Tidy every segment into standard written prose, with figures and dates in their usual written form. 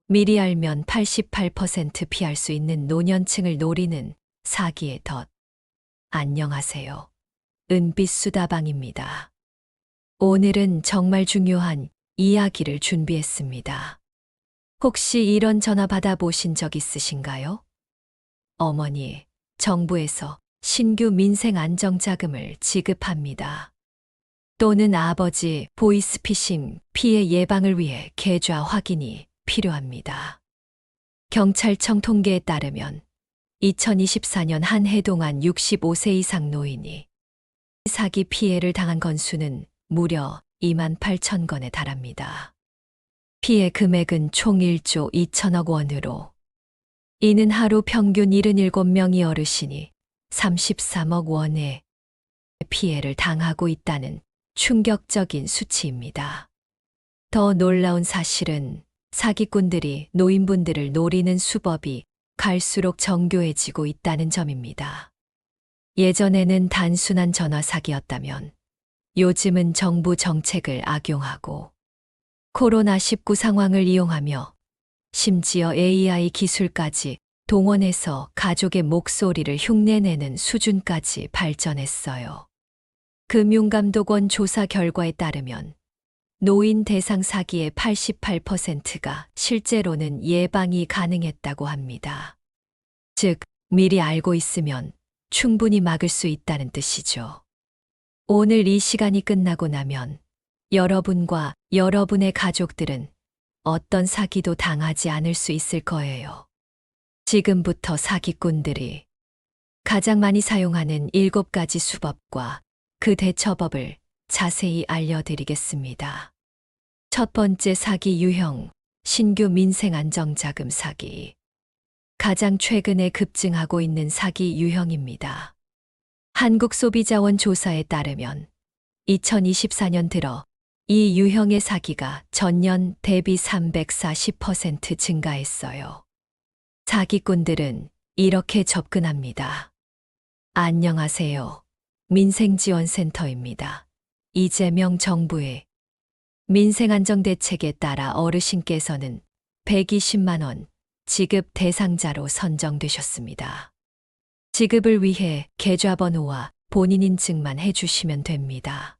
미리 알면 88% 피할 수 있는 노년층을 노리는 사기의 덫. 안녕하세요. 은빛 수다방입니다. 오늘은 정말 중요한 이야기를 준비했습니다. 혹시 이런 전화 받아보신 적 있으신가요? 어머니, 정부에서 신규 민생 안정자금을 지급합니다. 또는 아버지, 보이스피싱 피해 예방을 위해 계좌 확인이 필요합니다. 경찰청 통계에 따르면 2024년 한 해 동안 65세 이상 노인이 사기 피해를 당한 건수는 무려 2만 8천 건에 달합니다. 피해 금액은 총 1조 2천억 원으로 이는 하루 평균 77명이 어르신이 33억 원의 피해를 당하고 있다는 충격적인 수치입니다. 더 놀라운 사실은 사기꾼들이 노인분들을 노리는 수법이 갈수록 정교해지고 있다는 점입니다. 예전에는 단순한 전화 사기였다면 요즘은 정부 정책을 악용하고 코로나19 상황을 이용하며 심지어 AI 기술까지 동원해서 가족의 목소리를 흉내내는 수준까지 발전했어요. 금융감독원 조사 결과에 따르면 노인 대상 사기의 88%가 실제로는 예방이 가능했다고 합니다. 즉, 미리 알고 있으면 충분히 막을 수 있다는 뜻이죠. 오늘 이 시간이 끝나고 나면 여러분과 여러분의 가족들은 어떤 사기도 당하지 않을 수 있을 거예요. 지금부터 사기꾼들이 가장 많이 사용하는 7가지 수법과 그 대처법을 자세히 알려드리겠습니다. 첫 번째 사기 유형, 신규 민생 안정자금 사기. 가장 최근에 급증하고 있는 사기 유형입니다. 한국소비자원 조사에 따르면 2024년 들어 이 유형의 사기가 전년 대비 340% 증가했어요. 사기꾼들은 이렇게 접근합니다. 안녕하세요. 민생지원센터입니다. 이재명 정부의 민생안정대책에 따라 어르신께서는 120만 원 지급 대상자로 선정되셨습니다. 지급을 위해 계좌번호와 본인 인증만 해주시면 됩니다.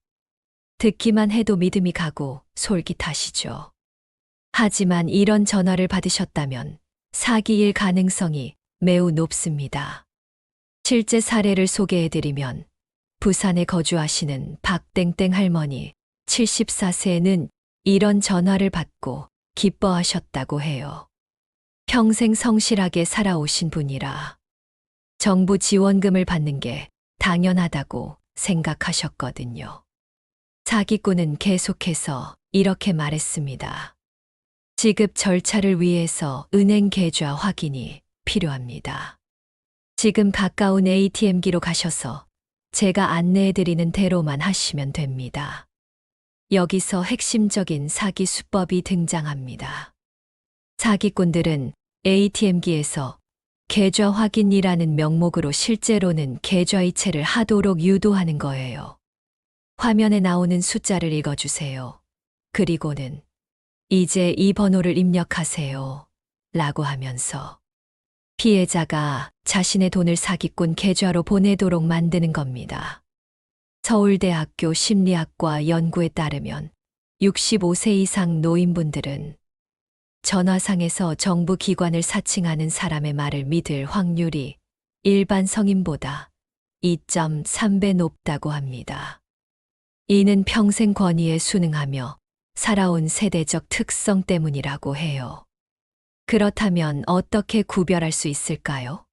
듣기만 해도 믿음이 가고 솔깃하시죠. 하지만 이런 전화를 받으셨다면 사기일 가능성이 매우 높습니다. 실제 사례를 소개해드리면 부산에 거주하시는 박땡땡 할머니 74세는 이런 전화를 받고 기뻐하셨다고 해요. 평생 성실하게 살아오신 분이라 정부 지원금을 받는 게 당연하다고 생각하셨거든요. 사기꾼은 계속해서 이렇게 말했습니다. 지급 절차를 위해서 은행 계좌 확인이 필요합니다. 지금 가까운 ATM기로 가셔서 제가 안내해드리는 대로만 하시면 됩니다. 여기서 핵심적인 사기 수법이 등장합니다. 사기꾼들은 ATM기에서 계좌 확인이라는 명목으로 실제로는 계좌 이체를 하도록 유도하는 거예요. 화면에 나오는 숫자를 읽어주세요. 그리고는 이제 이 번호를 입력하세요. 라고 하면서 피해자가 자신의 돈을 사기꾼 계좌로 보내도록 만드는 겁니다. 서울대학교 심리학과 연구에 따르면 65세 이상 노인분들은 전화상에서 정부 기관을 사칭하는 사람의 말을 믿을 확률이 일반 성인보다 2.3배 높다고 합니다. 이는 평생 권위에 순응하며 살아온 세대적 특성 때문이라고 해요. 그렇다면 어떻게 구별할 수 있을까요?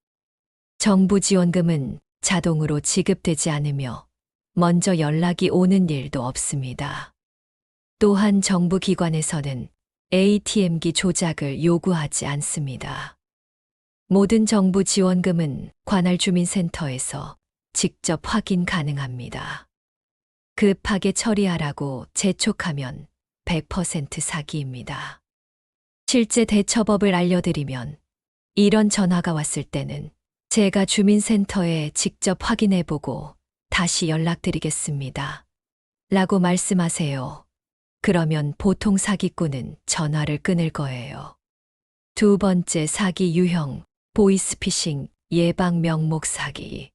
정부 지원금은 자동으로 지급되지 않으며 먼저 연락이 오는 일도 없습니다. 또한 정부 기관에서는 ATM기 조작을 요구하지 않습니다. 모든 정부 지원금은 관할 주민센터에서 직접 확인 가능합니다. 급하게 처리하라고 재촉하면 100% 사기입니다. 실제 대처법을 알려드리면 이런 전화가 왔을 때는 제가 주민센터에 직접 확인해보고 다시 연락드리겠습니다. 라고 말씀하세요. 그러면 보통 사기꾼은 전화를 끊을 거예요. 두 번째 사기 유형, 보이스피싱 예방 명목 사기.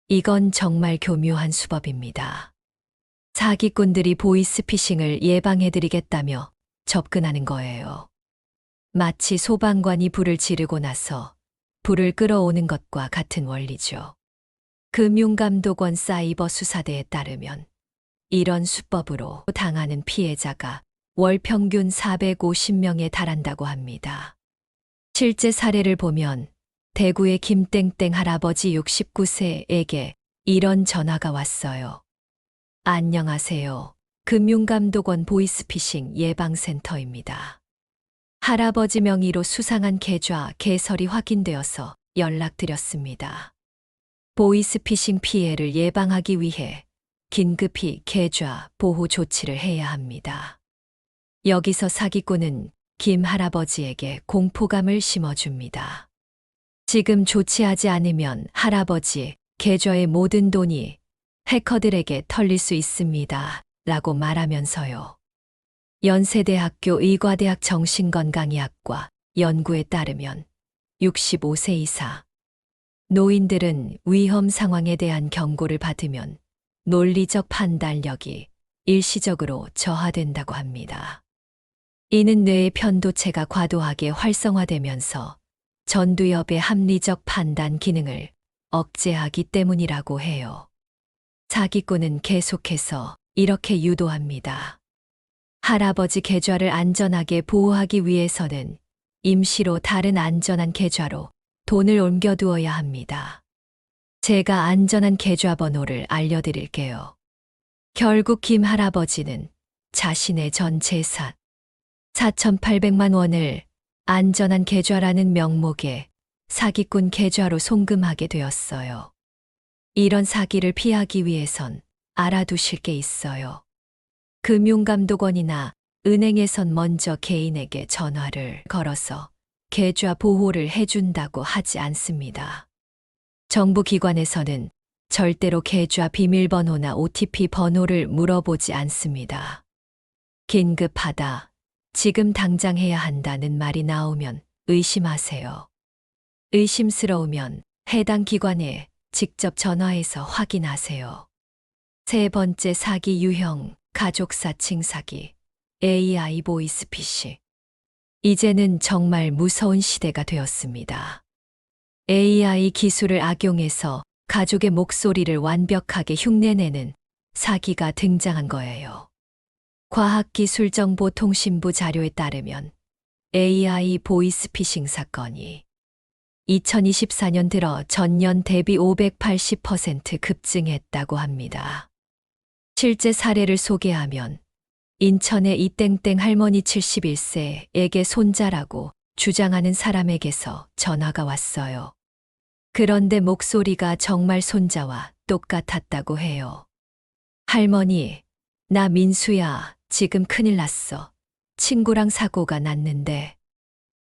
이건 정말 교묘한 수법입니다. 사기꾼들이 보이스피싱을 예방해드리겠다며 접근하는 거예요. 마치 소방관이 불을 지르고 나서 불을 끌어오는 것과 같은 원리죠. 금융감독원 사이버 수사대에 따르면 이런 수법으로 당하는 피해자가 월 평균 450명에 달한다고 합니다. 실제 사례를 보면 대구의 김땡땡 할아버지 69세에게 이런 전화가 왔어요. 안녕하세요. 금융감독원 보이스피싱 예방센터입니다. 할아버지 명의로 수상한 계좌 개설이 확인되어서 연락드렸습니다. 보이스피싱 피해를 예방하기 위해 긴급히 계좌 보호 조치를 해야 합니다. 여기서 사기꾼은 김 할아버지에게 공포감을 심어줍니다. 지금 조치하지 않으면 할아버지 계좌의 모든 돈이 해커들에게 털릴 수 있습니다. 라고 말하면서요. 연세대학교 의과대학 정신건강의학과 연구에 따르면 65세 이사 노인들은 위험 상황에 대한 경고를 받으면 논리적 판단력이 일시적으로 저하된다고 합니다. 이는 뇌의 편도체가 과도하게 활성화되면서 전두엽의 합리적 판단 기능을 억제하기 때문이라고 해요. 사기꾼은 계속해서 이렇게 유도합니다. 할아버지 계좌를 안전하게 보호하기 위해서는 임시로 다른 안전한 계좌로 돈을 옮겨두어야 합니다. 제가 안전한 계좌번호를 알려드릴게요. 결국 김 할아버지는 자신의 전 재산 4,800만 원을 안전한 계좌라는 명목의 사기꾼 계좌로 송금하게 되었어요. 이런 사기를 피하기 위해선 알아두실 게 있어요. 금융감독원이나 은행에선 먼저 개인에게 전화를 걸어서 계좌 보호를 해준다고 하지 않습니다. 정부 기관에서는 절대로 계좌 비밀번호나 OTP 번호를 물어보지 않습니다. 긴급하다, 지금 당장 해야 한다는 말이 나오면 의심하세요. 의심스러우면 해당 기관에 직접 전화해서 확인하세요. 세 번째 사기 유형, 가족 사칭 사기, AI 보이스피싱. 이제는 정말 무서운 시대가 되었습니다. AI 기술을 악용해서 가족의 목소리를 완벽하게 흉내내는 사기가 등장한 거예요. 과학기술정보통신부 자료에 따르면 AI 보이스피싱 사건이 2024년 들어 전년 대비 580% 급증했다고 합니다. 실제 사례를 소개하면 인천의 이땡땡 할머니 71세에게 손자라고 주장하는 사람에게서 전화가 왔어요. 그런데 목소리가 정말 손자와 똑같았다고 해요. 할머니, 나 민수야, 지금 큰일 났어. 친구랑 사고가 났는데.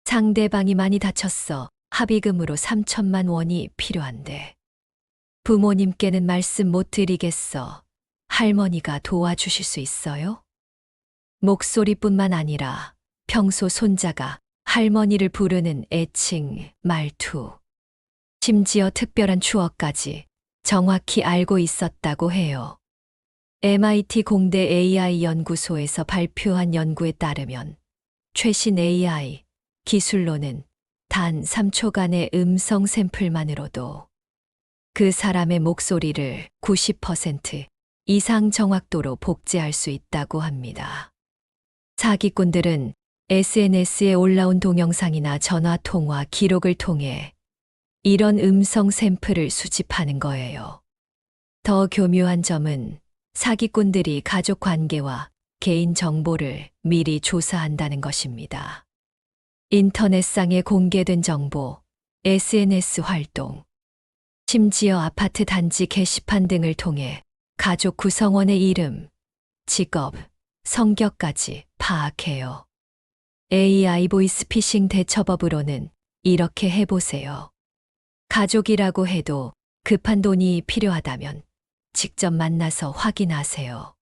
상대방이 많이 다쳤어. 합의금으로 3천만 원이 필요한데. 부모님께는 말씀 못 드리겠어. 할머니가 도와주실 수 있어요? 목소리뿐만 아니라 평소 손자가 할머니를 부르는 애칭, 말투, 심지어 특별한 추억까지 정확히 알고 있었다고 해요. MIT 공대 AI 연구소에서 발표한 연구에 따르면 최신 AI 기술로는 단 3초간의 음성 샘플만으로도 그 사람의 목소리를 90% 이상 정확도로 복제할 수 있다고 합니다. 사기꾼들은 SNS에 올라온 동영상이나 전화 통화 기록을 통해 이런 음성 샘플을 수집하는 거예요. 더 교묘한 점은 사기꾼들이 가족 관계와 개인 정보를 미리 조사한다는 것입니다. 인터넷상에 공개된 정보, SNS 활동, 심지어 아파트 단지 게시판 등을 통해 가족 구성원의 이름, 직업, 성격까지 파악해요. AI 보이스피싱 대처법으로는 이렇게 해보세요. 가족이라고 해도 급한 돈이 필요하다면 직접 만나서 확인하세요.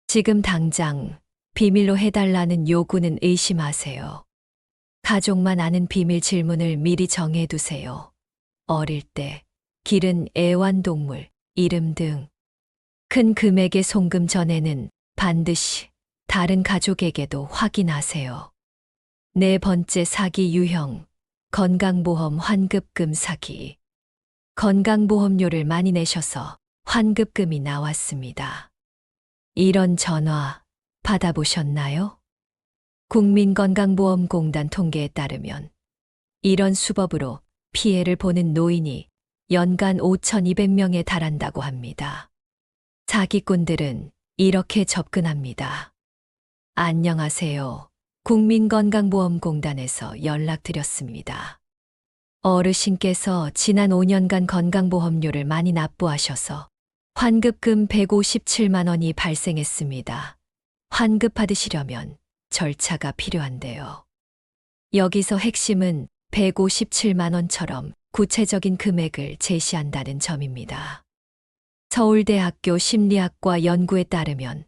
지금 당장 비밀로 해달라는 요구는 의심하세요. 가족만 아는 비밀 질문을 미리 정해두세요. 어릴 때, 길은 애완동물, 이름 등 큰 금액의 송금 전에는 반드시 다른 가족에게도 확인하세요. 네 번째 사기 유형, 건강보험 환급금 사기. 건강보험료를 많이 내셔서 환급금이 나왔습니다. 이런 전화 받아보셨나요? 국민건강보험공단 통계에 따르면 이런 수법으로 피해를 보는 노인이 연간 5,200명에 달한다고 합니다. 사기꾼들은 이렇게 접근합니다. 안녕하세요. 국민건강보험공단에서 연락드렸습니다. 어르신께서 지난 5년간 건강보험료를 많이 납부하셔서 환급금 157만 원이 발생했습니다. 환급받으시려면 절차가 필요한데요. 여기서 핵심은 157만 원처럼 구체적인 금액을 제시한다는 점입니다. 서울대학교 심리학과 연구에 따르면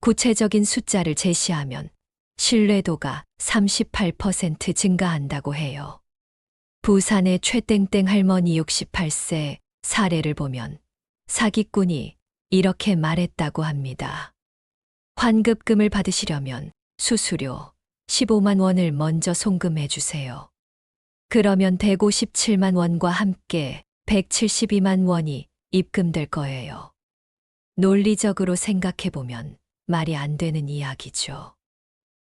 구체적인 숫자를 제시하면 신뢰도가 38% 증가한다고 해요. 부산의 최땡땡 할머니 68세 사례를 보면 사기꾼이 이렇게 말했다고 합니다. 환급금을 받으시려면 수수료 15만 원을 먼저 송금해 주세요. 그러면 157만 원과 함께 172만 원이 입금될 거예요. 논리적으로 생각해보면 말이 안 되는 이야기죠.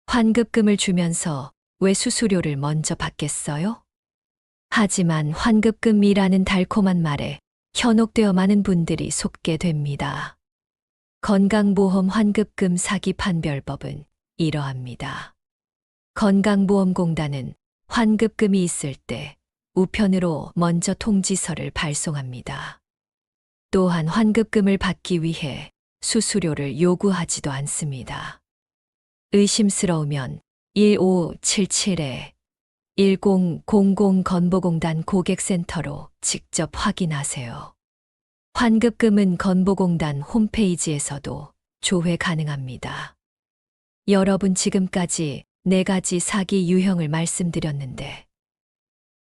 환급금을 주면서 왜 수수료를 먼저 받겠어요? 하지만 환급금이라는 달콤한 말에 현혹되어 많은 분들이 속게 됩니다. 건강보험 환급금 사기 판별법은 이러합니다. 건강보험공단은 환급금이 있을 때 우편으로 먼저 통지서를 발송합니다. 또한 환급금을 받기 위해 수수료를 요구하지도 않습니다. 의심스러우면 1577에 1000 건보공단 고객센터로 직접 확인하세요. 환급금은 건보공단 홈페이지에서도 조회 가능합니다. 여러분 지금까지 4가지 사기 유형을 말씀드렸는데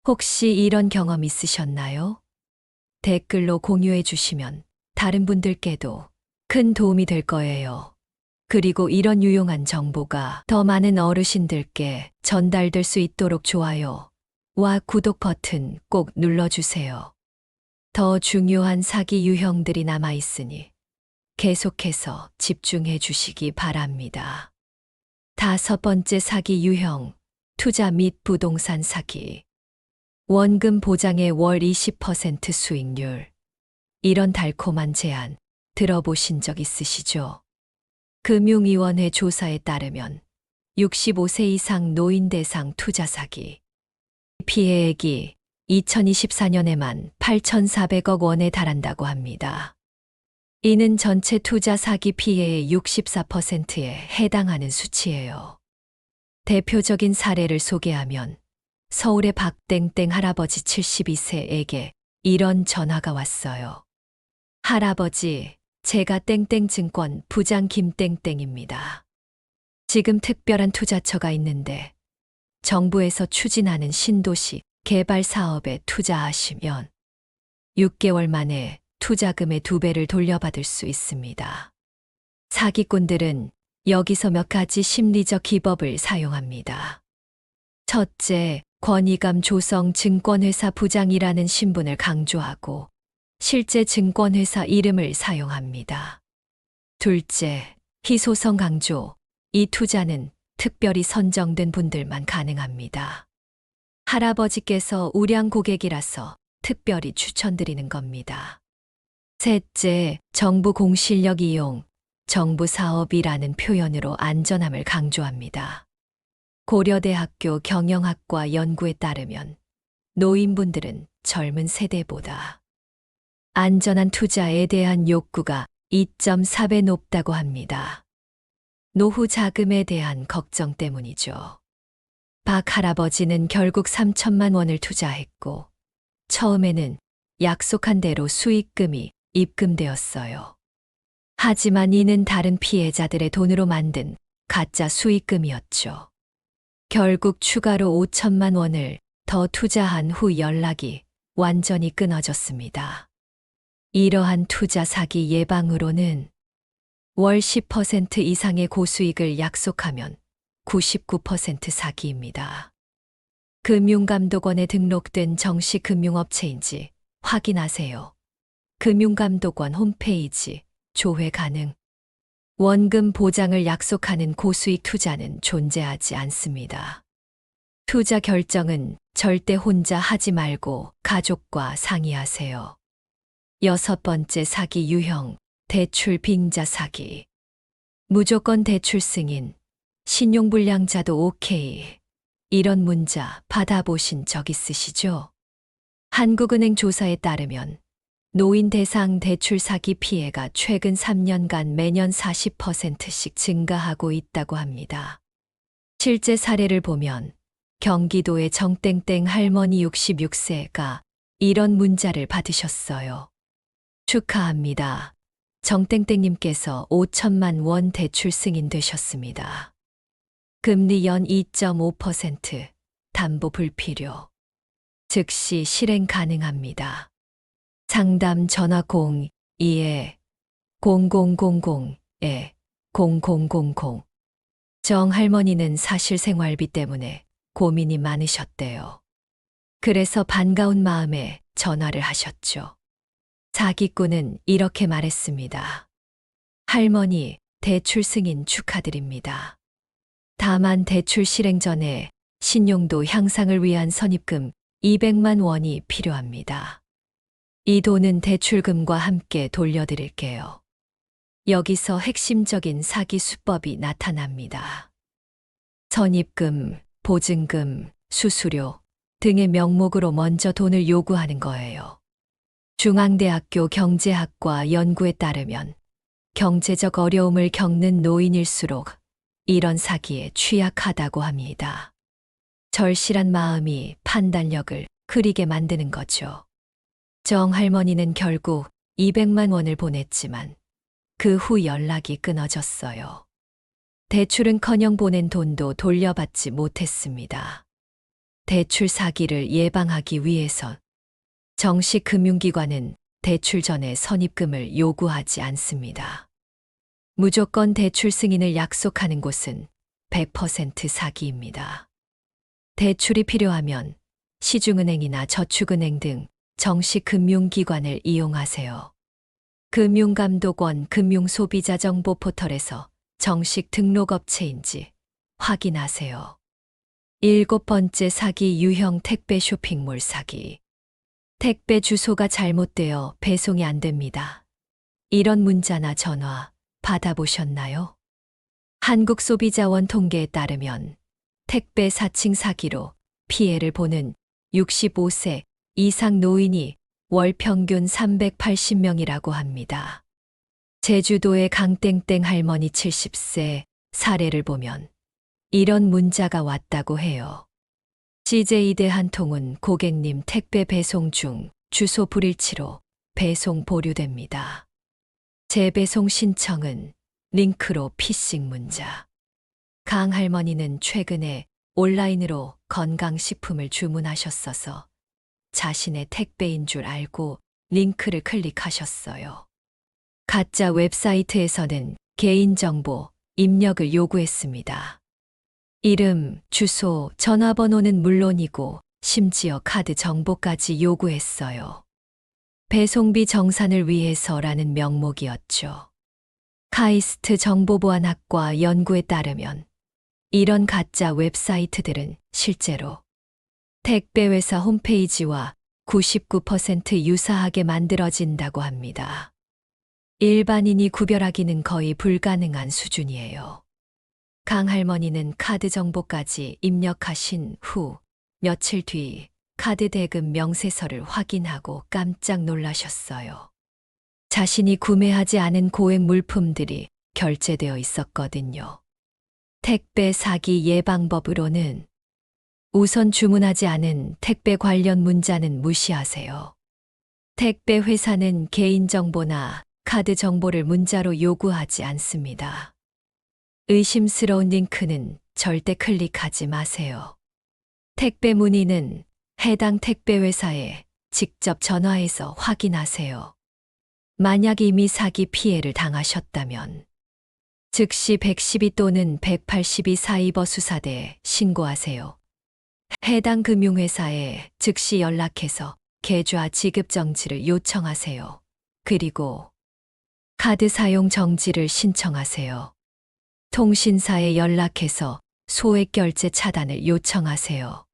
혹시 이런 경험 있으셨나요? 댓글로 공유해 주시면 다른 분들께도 큰 도움이 될 거예요. 그리고 이런 유용한 정보가 더 많은 어르신들께 전달될 수 있도록 좋아요와 구독 버튼 꼭 눌러주세요. 더 중요한 사기 유형들이 남아 있으니 계속해서 집중해 주시기 바랍니다. 5번째 사기 유형, 투자 및 부동산 사기. 원금 보장의 월 20% 수익률. 이런 달콤한 제안 들어보신 적 있으시죠? 금융위원회 조사에 따르면 65세 이상 노인 대상 투자 사기. 피해액이 2024년에만 8,400억 원에 달한다고 합니다. 이는 전체 투자 사기 피해의 64%에 해당하는 수치예요. 대표적인 사례를 소개하면 서울의 박땡땡 할아버지 72세에게 이런 전화가 왔어요. 할아버지, 제가 땡땡증권 부장 김땡땡입니다. 지금 특별한 투자처가 있는데 정부에서 추진하는 신도시 개발 사업에 투자하시면 6개월 만에 투자금의 2배를 돌려받을 수 있습니다. 사기꾼들은 여기서 몇 가지 심리적 기법을 사용합니다. 첫째, 권위감 조성 증권회사 부장이라는 신분을 강조하고 실제 증권회사 이름을 사용합니다. 둘째, 희소성 강조. 이 투자는 특별히 선정된 분들만 가능합니다. 할아버지께서 우량 고객이라서 특별히 추천드리는 겁니다. 셋째, 정부 공실력 이용, 정부 사업이라는 표현으로 안전함을 강조합니다. 고려대학교 경영학과 연구에 따르면 노인분들은 젊은 세대보다 안전한 투자에 대한 욕구가 2.4배 높다고 합니다. 노후 자금에 대한 걱정 때문이죠. 박 할아버지는 결국 3천만 원을 투자했고 처음에는 약속한 대로 수익금이 입금되었어요. 하지만 이는 다른 피해자들의 돈으로 만든 가짜 수익금이었죠. 결국 추가로 5천만 원을 더 투자한 후 연락이 완전히 끊어졌습니다. 이러한 투자 사기 예방으로는 월 10% 이상의 고수익을 약속하면 99% 사기입니다. 금융감독원에 등록된 정식 금융업체인지 확인하세요. 금융감독원 홈페이지 조회 가능. 원금 보장을 약속하는 고수익 투자는 존재하지 않습니다. 투자 결정은 절대 혼자 하지 말고 가족과 상의하세요. 6번째 사기 유형, 대출 빙자 사기. 무조건 대출 승인, 신용불량자도 오케이. 이런 문자 받아보신 적 있으시죠? 한국은행 조사에 따르면 노인 대상 대출 사기 피해가 최근 3년간 매년 40%씩 증가하고 있다고 합니다. 실제 사례를 보면 경기도의 정땡땡 할머니 66세가 이런 문자를 받으셨어요. 축하합니다. 정땡땡님께서 5천만 원 대출 승인되셨습니다. 금리 연 2.5%, 담보 불필요. 즉시 실행 가능합니다. 상담 전화 02-0000-0000. 정할머니는 사실 생활비 때문에 고민이 많으셨대요. 그래서 반가운 마음에 전화를 하셨죠. 사기꾼은 이렇게 말했습니다. 할머니, 대출 승인 축하드립니다. 다만 대출 실행 전에 신용도 향상을 위한 선입금 200만 원이 필요합니다. 이 돈은 대출금과 함께 돌려드릴게요. 여기서 핵심적인 사기 수법이 나타납니다. 선입금, 보증금, 수수료 등의 명목으로 먼저 돈을 요구하는 거예요. 중앙대학교 경제학과 연구에 따르면 경제적 어려움을 겪는 노인일수록 이런 사기에 취약하다고 합니다. 절실한 마음이 판단력을 흐리게 만드는 거죠. 정할머니는 결국 200만 원을 보냈지만 그 후 연락이 끊어졌어요. 대출은커녕 보낸 돈도 돌려받지 못했습니다. 대출 사기를 예방하기 위해선 정식 금융기관은 대출 전에 선입금을 요구하지 않습니다. 무조건 대출 승인을 약속하는 곳은 100% 사기입니다. 대출이 필요하면 시중은행이나 저축은행 등 정식 금융기관을 이용하세요. 금융감독원 금융소비자정보 포털에서 정식 등록업체인지 확인하세요. 7번째 사기 유형 택배 쇼핑몰 사기. 택배 주소가 잘못되어 배송이 안 됩니다. 이런 문자나 전화 받아보셨나요? 한국소비자원 통계에 따르면 택배 사칭 사기로 피해를 보는 65세 이상 노인이 월 평균 380명이라고 합니다. 제주도의 강땡땡 할머니 70세 사례를 보면 이런 문자가 왔다고 해요. CJ 대한통운 고객님 택배 배송 중 주소 불일치로 배송 보류됩니다. 재배송 신청은 링크로 피싱 문자. 강 할머니는 최근에 온라인으로 건강식품을 주문하셨어서 자신의 택배인 줄 알고 링크를 클릭하셨어요. 가짜 웹사이트에서는 개인정보 입력을 요구했습니다. 이름, 주소, 전화번호는 물론이고 심지어 카드 정보까지 요구했어요. 배송비 정산을 위해서라는 명목이었죠. 카이스트 정보보안학과 연구에 따르면 이런 가짜 웹사이트들은 실제로 택배회사 홈페이지와 99% 유사하게 만들어진다고 합니다. 일반인이 구별하기는 거의 불가능한 수준이에요. 강 할머니는 카드 정보까지 입력하신 후 며칠 뒤 카드 대금 명세서를 확인하고 깜짝 놀라셨어요. 자신이 구매하지 않은 고액 물품들이 결제되어 있었거든요. 택배 사기 예방법으로는 우선 주문하지 않은 택배 관련 문자는 무시하세요. 택배 회사는 개인정보나 카드 정보를 문자로 요구하지 않습니다. 의심스러운 링크는 절대 클릭하지 마세요. 택배 문의는 해당 택배 회사에 직접 전화해서 확인하세요. 만약 이미 사기 피해를 당하셨다면 즉시 112 또는 182 사이버 수사대에 신고하세요. 해당 금융회사에 즉시 연락해서 계좌 지급 정지를 요청하세요. 그리고 카드 사용 정지를 신청하세요. 통신사에 연락해서 소액 결제 차단을 요청하세요.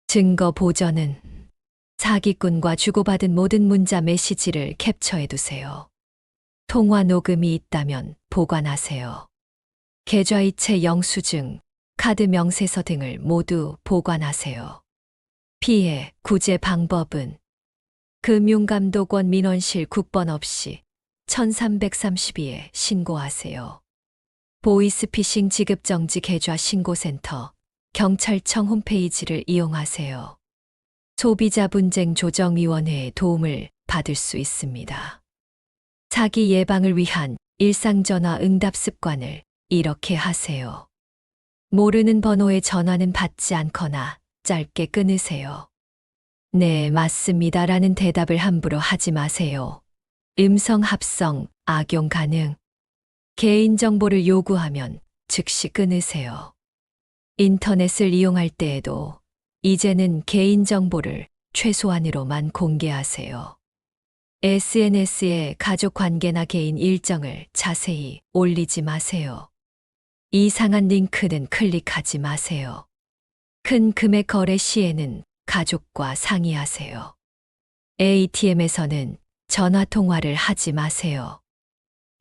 증거 보전은 사기꾼과 주고받은 모든 문자 메시지를 캡처해 두세요. 통화 녹음이 있다면 보관하세요. 계좌이체 영수증, 카드 명세서 등을 모두 보관하세요. 피해 구제 방법은 금융감독원 민원실 국번 없이 1332에 신고하세요. 보이스피싱 지급정지 계좌 신고센터, 경찰청 홈페이지를 이용하세요. 소비자분쟁조정위원회의 도움을 받을 수 있습니다. 사기 예방을 위한 일상전화 응답 습관을 이렇게 하세요. 모르는 번호의 전화는 받지 않거나 짧게 끊으세요. 네, 맞습니다. 라는 대답을 함부로 하지 마세요. 음성 합성, 악용 가능. 개인정보를 요구하면 즉시 끊으세요. 인터넷을 이용할 때에도 이제는 개인정보를 최소한으로만 공개하세요. SNS에 가족 관계나 개인 일정을 자세히 올리지 마세요. 이상한 링크는 클릭하지 마세요. 큰 금액 거래 시에는 가족과 상의하세요. ATM에서는 전화 통화를 하지 마세요.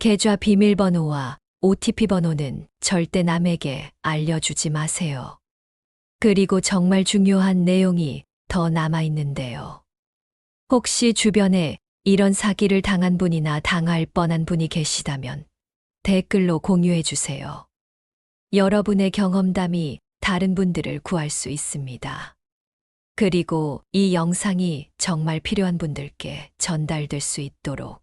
계좌 비밀번호와 OTP 번호는 절대 남에게 알려주지 마세요. 그리고 정말 중요한 내용이 더 남아있는데요. 혹시 주변에 이런 사기를 당한 분이나 당할 뻔한 분이 계시다면 댓글로 공유해 주세요. 여러분의 경험담이 다른 분들을 구할 수 있습니다. 그리고 이 영상이 정말 필요한 분들께 전달될 수 있도록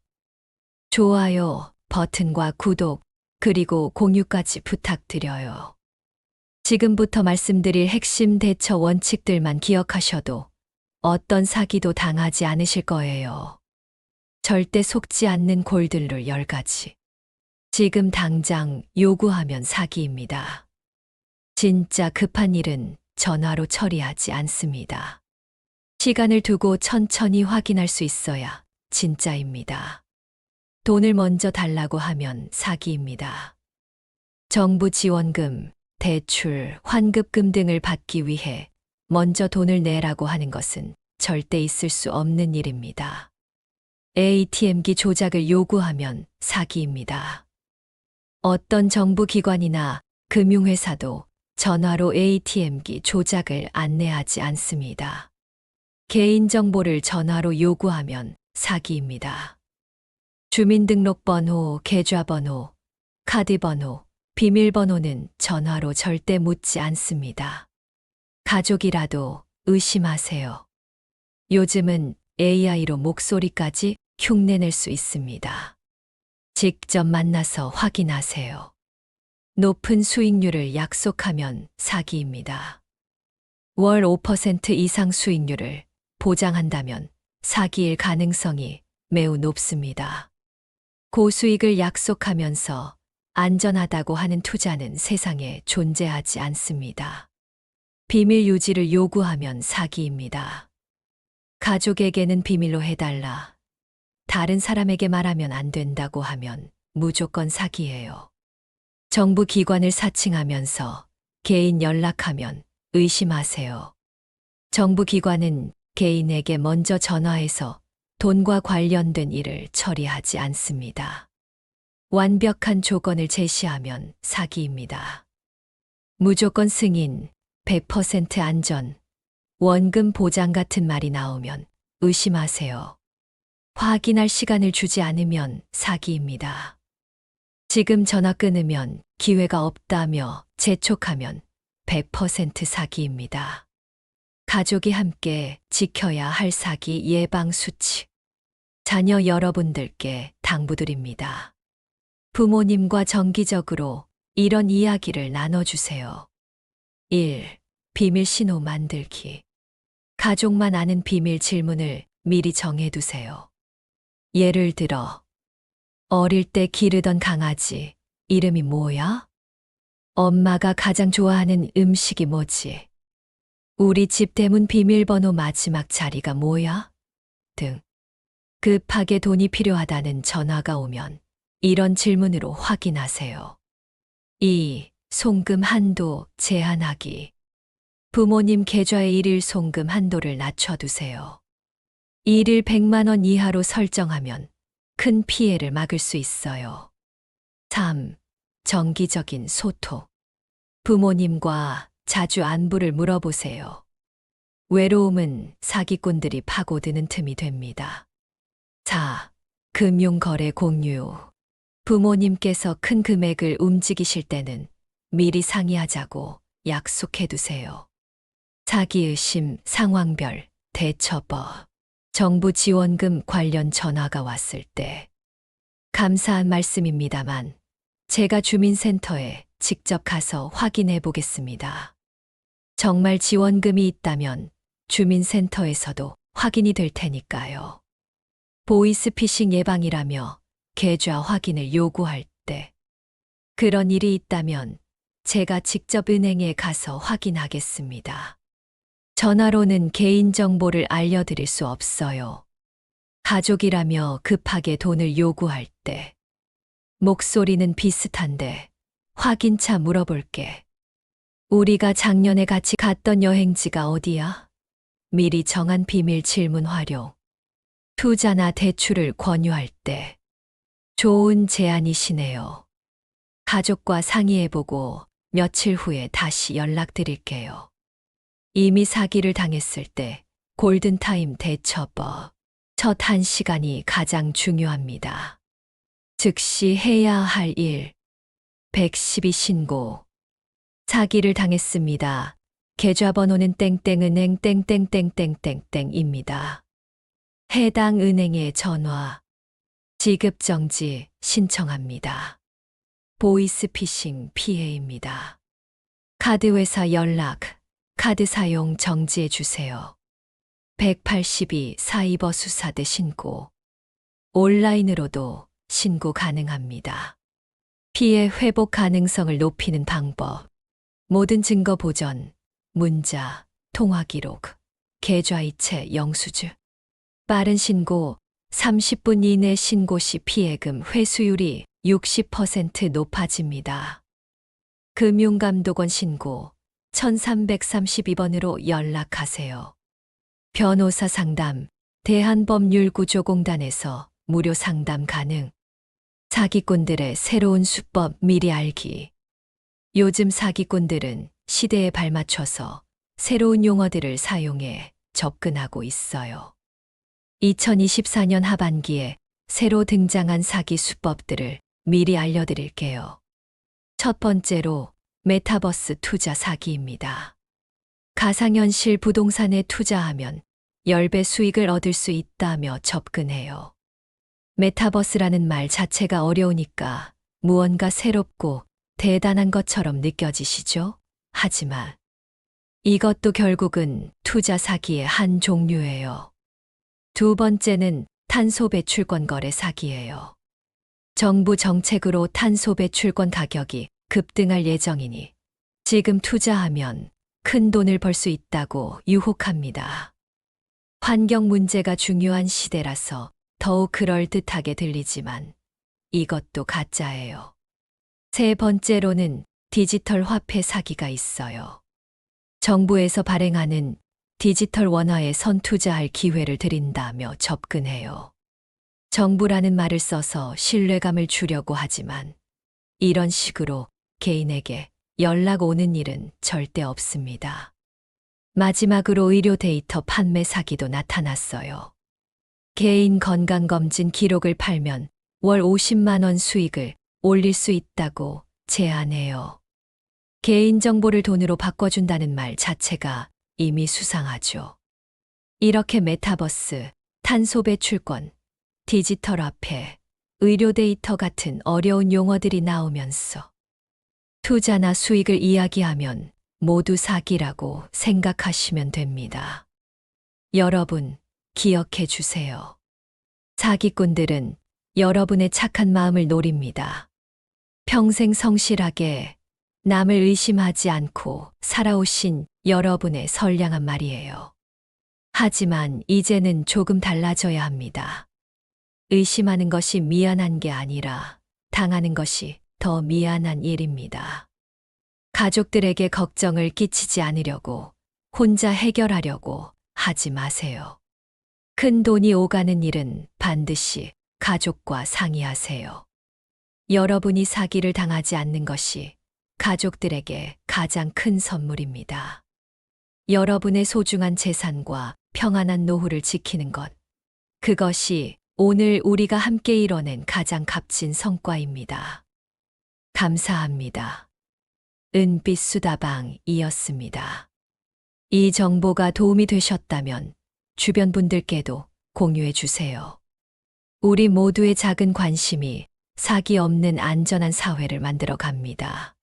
좋아요 버튼과 구독 그리고 공유까지 부탁드려요. 지금부터 말씀드릴 핵심 대처 원칙들만 기억하셔도 어떤 사기도 당하지 않으실 거예요. 절대 속지 않는 골든룰 10가지. 지금 당장 요구하면 사기입니다. 진짜 급한 일은 전화로 처리하지 않습니다. 시간을 두고 천천히 확인할 수 있어야 진짜입니다. 돈을 먼저 달라고 하면 사기입니다. 정부 지원금, 대출, 환급금 등을 받기 위해 먼저 돈을 내라고 하는 것은 절대 있을 수 없는 일입니다. ATM기 조작을 요구하면 사기입니다. 어떤 정부기관이나 금융회사도 전화로 ATM기 조작을 안내하지 않습니다. 개인정보를 전화로 요구하면 사기입니다. 주민등록번호, 계좌번호, 카드번호, 비밀번호는 전화로 절대 묻지 않습니다. 가족이라도 의심하세요. 요즘은 AI로 목소리까지 흉내낼 수 있습니다. 직접 만나서 확인하세요. 높은 수익률을 약속하면 사기입니다. 월 5% 이상 수익률을 보장한다면 사기일 가능성이 매우 높습니다. 고수익을 약속하면서 안전하다고 하는 투자는 세상에 존재하지 않습니다. 비밀 유지를 요구하면 사기입니다. 가족에게는 비밀로 해달라. 다른 사람에게 말하면 안 된다고 하면 무조건 사기예요. 정부 기관을 사칭하면서 개인 연락하면 의심하세요. 정부 기관은 개인에게 먼저 전화해서 돈과 관련된 일을 처리하지 않습니다. 완벽한 조건을 제시하면 사기입니다. 무조건 승인, 100% 안전, 원금 보장 같은 말이 나오면 의심하세요. 확인할 시간을 주지 않으면 사기입니다. 지금 전화 끊으면 기회가 없다며 재촉하면 100% 사기입니다. 가족이 함께 지켜야 할 사기 예방 수칙. 자녀 여러분들께 당부드립니다. 부모님과 정기적으로 이런 이야기를 나눠주세요. 1. 비밀 신호 만들기. 가족만 아는 비밀 질문을 미리 정해두세요. 예를 들어, 어릴 때 기르던 강아지, 이름이 뭐야? 엄마가 가장 좋아하는 음식이 뭐지? 우리 집 대문 비밀번호 마지막 자리가 뭐야? 등. 급하게 돈이 필요하다는 전화가 오면 이런 질문으로 확인하세요. 2. 송금 한도 제한하기. 부모님 계좌의 일일 송금 한도를 낮춰두세요. 일일 100만 원 이하로 설정하면 큰 피해를 막을 수 있어요. 3. 정기적인 소통. 부모님과 자주 안부를 물어보세요. 외로움은 사기꾼들이 파고드는 틈이 됩니다. 4. 금융거래 공유. 부모님께서 큰 금액을 움직이실 때는 미리 상의하자고 약속해두세요. 사기의심 상황별 대처법. 정부 지원금 관련 전화가 왔을 때 감사한 말씀입니다만 제가 주민센터에 직접 가서 확인해 보겠습니다. 정말 지원금이 있다면 주민센터에서도 확인이 될 테니까요. 보이스피싱 예방이라며 계좌 확인을 요구할 때 그런 일이 있다면 제가 직접 은행에 가서 확인하겠습니다. 전화로는 개인정보를 알려드릴 수 없어요. 가족이라며 급하게 돈을 요구할 때 목소리는 비슷한데 확인차 물어볼게. 우리가 작년에 같이 갔던 여행지가 어디야? 미리 정한 비밀 질문 활용. 투자나 대출을 권유할 때 좋은 제안이시네요. 가족과 상의해보고 며칠 후에 다시 연락드릴게요. 이미 사기를 당했을 때 골든타임 대처법. 첫 1시간이 가장 중요합니다. 즉시 해야 할 일. 112 신고. 사기를 당했습니다. 계좌번호는 땡땡은행 땡땡땡땡땡땡입니다. 해당 은행에 전화. 지급정지 신청합니다. 보이스피싱 피해입니다. 카드회사 연락. 카드 사용 정지해 주세요. 182 사이버 수사대 신고. 온라인으로도 신고 가능합니다. 피해 회복 가능성을 높이는 방법. 모든 증거 보전, 문자, 통화 기록, 계좌 이체 영수증. 빠른 신고, 30분 이내 신고 시 피해금 회수율이 60% 높아집니다. 금융감독원 신고 1332번으로 연락하세요. 변호사 상담, 대한법률구조공단에서 무료 상담 가능. 사기꾼들의 새로운 수법 미리 알기. 요즘 사기꾼들은 시대에 발맞춰서 새로운 용어들을 사용해 접근하고 있어요. 2024년 하반기에 새로 등장한 사기 수법들을 미리 알려드릴게요. 첫 번째로 메타버스 투자 사기입니다. 가상현실 부동산에 투자하면 10배 수익을 얻을 수 있다며 접근해요. 메타버스라는 말 자체가 어려우니까 무언가 새롭고 대단한 것처럼 느껴지시죠? 하지만 이것도 결국은 투자 사기의 한 종류예요. 두 번째는 탄소 배출권 거래 사기예요. 정부 정책으로 탄소 배출권 가격이 급등할 예정이니 지금 투자하면 큰 돈을 벌 수 있다고 유혹합니다. 환경 문제가 중요한 시대라서 더욱 그럴듯하게 들리지만 이것도 가짜예요. 세 번째로는 디지털 화폐 사기가 있어요. 정부에서 발행하는 디지털 원화에 선투자할 기회를 드린다며 접근해요. 정부라는 말을 써서 신뢰감을 주려고 하지만 이런 식으로 개인에게 연락 오는 일은 절대 없습니다. 마지막으로 의료 데이터 판매 사기도 나타났어요. 개인 건강검진 기록을 팔면 월 50만 원 수익을 올릴 수 있다고 제안해요. 개인정보를 돈으로 바꿔준다는 말 자체가 이미 수상하죠. 이렇게 메타버스, 탄소 배출권, 디지털 화폐, 의료 데이터 같은 어려운 용어들이 나오면서 투자나 수익을 이야기하면 모두 사기라고 생각하시면 됩니다. 여러분, 기억해 주세요. 사기꾼들은 여러분의 착한 마음을 노립니다. 평생 성실하게 남을 의심하지 않고 살아오신 여러분의 선량한 말이에요. 하지만 이제는 조금 달라져야 합니다. 의심하는 것이 미안한 게 아니라 당하는 것이 더 미안한 일입니다. 가족들에게 걱정을 끼치지 않으려고 혼자 해결하려고 하지 마세요. 큰 돈이 오가는 일은 반드시 가족과 상의하세요. 여러분이 사기를 당하지 않는 것이 가족들에게 가장 큰 선물입니다. 여러분의 소중한 재산과 평안한 노후를 지키는 것, 그것이 오늘 우리가 함께 이뤄낸 가장 값진 성과입니다. 감사합니다. 은빛 수다방이었습니다. 이 정보가 도움이 되셨다면 주변 분들께도 공유해 주세요. 우리 모두의 작은 관심이 사기 없는 안전한 사회를 만들어 갑니다.